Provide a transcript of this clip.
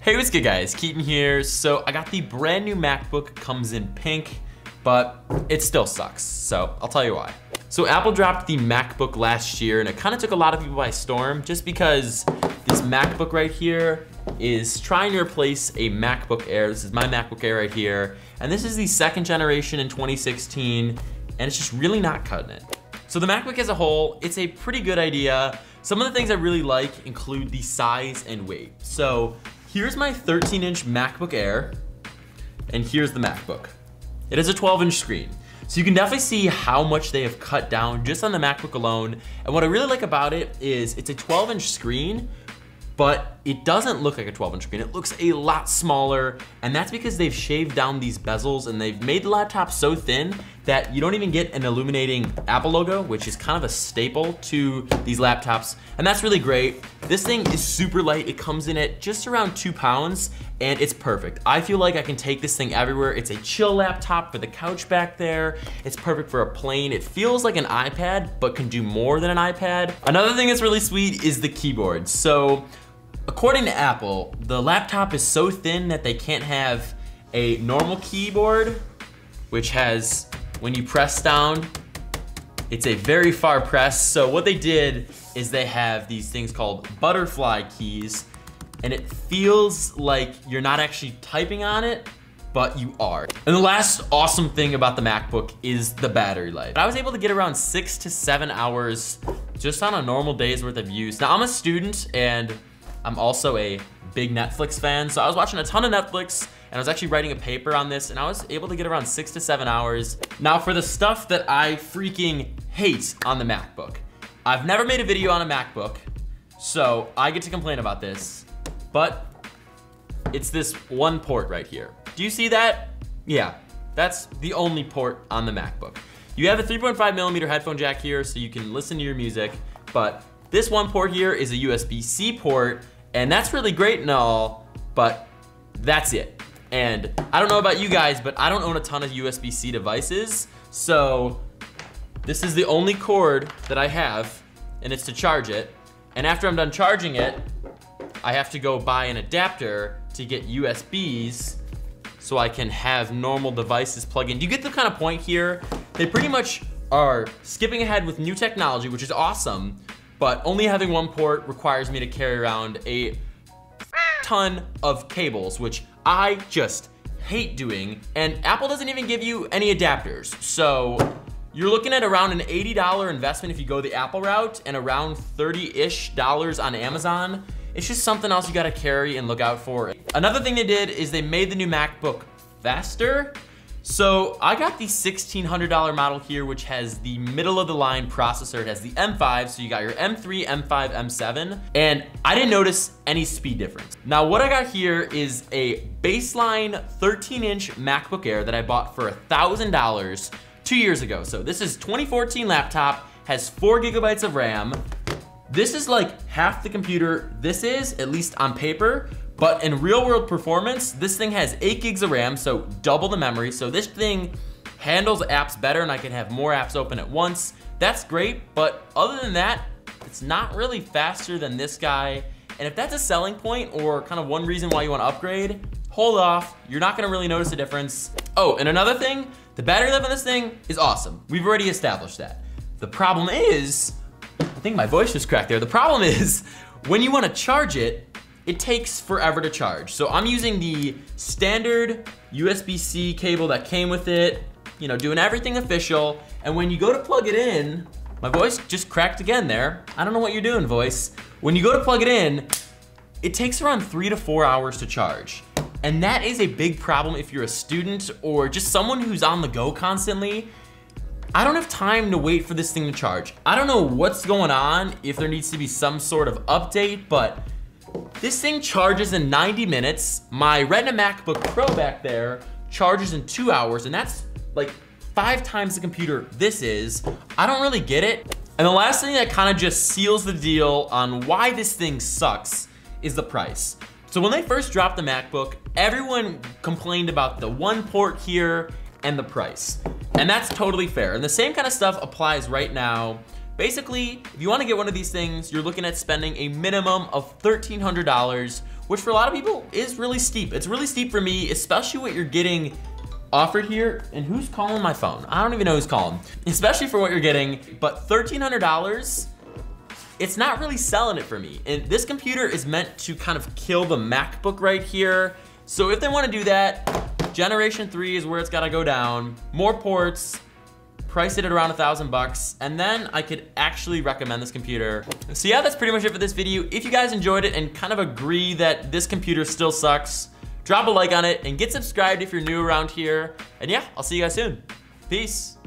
Hey, what's good guys? Keaton here. So I got the brand new MacBook, comes in pink, but it still sucks. So I'll tell you why. So Apple dropped the MacBook last year and it kind of took a lot of people by storm just because this MacBook right here is trying to replace a MacBook Air. This is my MacBook Air right here. And this is the second generation in 2016 and it's just really not cutting it. So the MacBook as a whole, it's a pretty good idea. Some of the things I really like include the size and weight. So here's my 13-inch MacBook Air, and here's the MacBook. It is a 12-inch screen. So you can definitely see how much they have cut down just on the MacBook alone. And what I really like about it is it's a 12-inch screen, but it doesn't look like a 12-inch screen. It looks a lot smaller, and that's because they've shaved down these bezels and they've made the laptop so thin that you don't even get an illuminating Apple logo, which is kind of a staple to these laptops, and that's really great. This thing is super light. It comes in at just around 2 pounds, and it's perfect. I feel like I can take this thing everywhere. It's a chill laptop for the couch back there. It's perfect for a plane. It feels like an iPad, but can do more than an iPad. Another thing that's really sweet is the keyboard. So, according to Apple, the laptop is so thin that they can't have a normal keyboard, which has, when you press down, it's a very far press. So what they did is they have these things called butterfly keys, and it feels like you're not actually typing on it, but you are. And the last awesome thing about the MacBook is the battery life. I was able to get around 6 to 7 hours just on a normal day's worth of use. Now I'm a student and I'm also a big Netflix fan, so I was watching a ton of Netflix and I was actually writing a paper on this and I was able to get around 6 to 7 hours. Now for the stuff that I freaking hate on the MacBook. I've never made a video on a MacBook, so I get to complain about this, but it's this one port right here. Do you see that? Yeah, that's the only port on the MacBook. You have a 3.5mm headphone jack here so you can listen to your music, but this one port here is a USB-C port, and that's really great and all, but that's it. And I don't know about you guys, but I don't own a ton of USB-C devices, so this is the only cord that I have, and it's to charge it. And after I'm done charging it, I have to go buy an adapter to get USBs so I can have normal devices plug in. Do you get the kind of point here? They pretty much are skipping ahead with new technology, which is awesome, but only having one port requires me to carry around a ton of cables, which I just hate doing. And Apple doesn't even give you any adapters. So you're looking at around an $80 investment if you go the Apple route and around $30-ish on Amazon. It's just something else you gotta carry and look out for. Another thing they did is they made the new MacBook faster. So I got the $1,600 model here, which has the middle of the line processor. It has the M5, so you got your M3, M5, M7, and I didn't notice any speed difference. Now what I got here is a baseline 13-inch MacBook Air that I bought for $1,000 2 years ago. So this is 2014 laptop, has 4 gigabytes of RAM. This is like half the computer this is, at least on paper, but in real world performance, this thing has 8 gigs of RAM, so double the memory. So this thing handles apps better and I can have more apps open at once. That's great, but other than that, it's not really faster than this guy. And if that's a selling point or kind of one reason why you want to upgrade, hold off. You're not gonna really notice a difference. Oh, and another thing, the battery life on this thing is awesome. We've already established that. The problem is, I think my voice just cracked there. The problem is, when you wanna charge it, it takes forever to charge. So I'm using the standard USB-C cable that came with it, you know, doing everything official. And when you go to plug it in, my voice just cracked again there. I don't know what you're doing, voice. When you go to plug it in, it takes around 3 to 4 hours to charge. And that is a big problem if you're a student or just someone who's on the go constantly. I don't have time to wait for this thing to charge. I don't know what's going on, if there needs to be some sort of update, but this thing charges in 90 minutes. My Retina MacBook Pro back there charges in 2 hours, and that's like 5 times the computer this is. I don't really get it. And the last thing that kind of just seals the deal on why this thing sucks is the price. So when they first dropped the MacBook, everyone complained about the one port here and the price. And that's totally fair. And the same kind of stuff applies right now Basically, if you wanna get one of these things, you're looking at spending a minimum of $1,300, which for a lot of people is really steep. It's really steep for me, especially what you're getting offered here. And who's calling my phone? I don't even know who's calling. Especially for what you're getting, but $1,300, it's not really selling it for me. And this computer is meant to kind of kill the MacBook right here. So if they wanna do that, Generation 3 is where it's gotta go down, more ports, price it at around $1,000, and then I could actually recommend this computer. So yeah, that's pretty much it for this video. If you guys enjoyed it and kind of agree that this computer still sucks, drop a like on it and get subscribed if you're new around here. And yeah, I'll see you guys soon. Peace.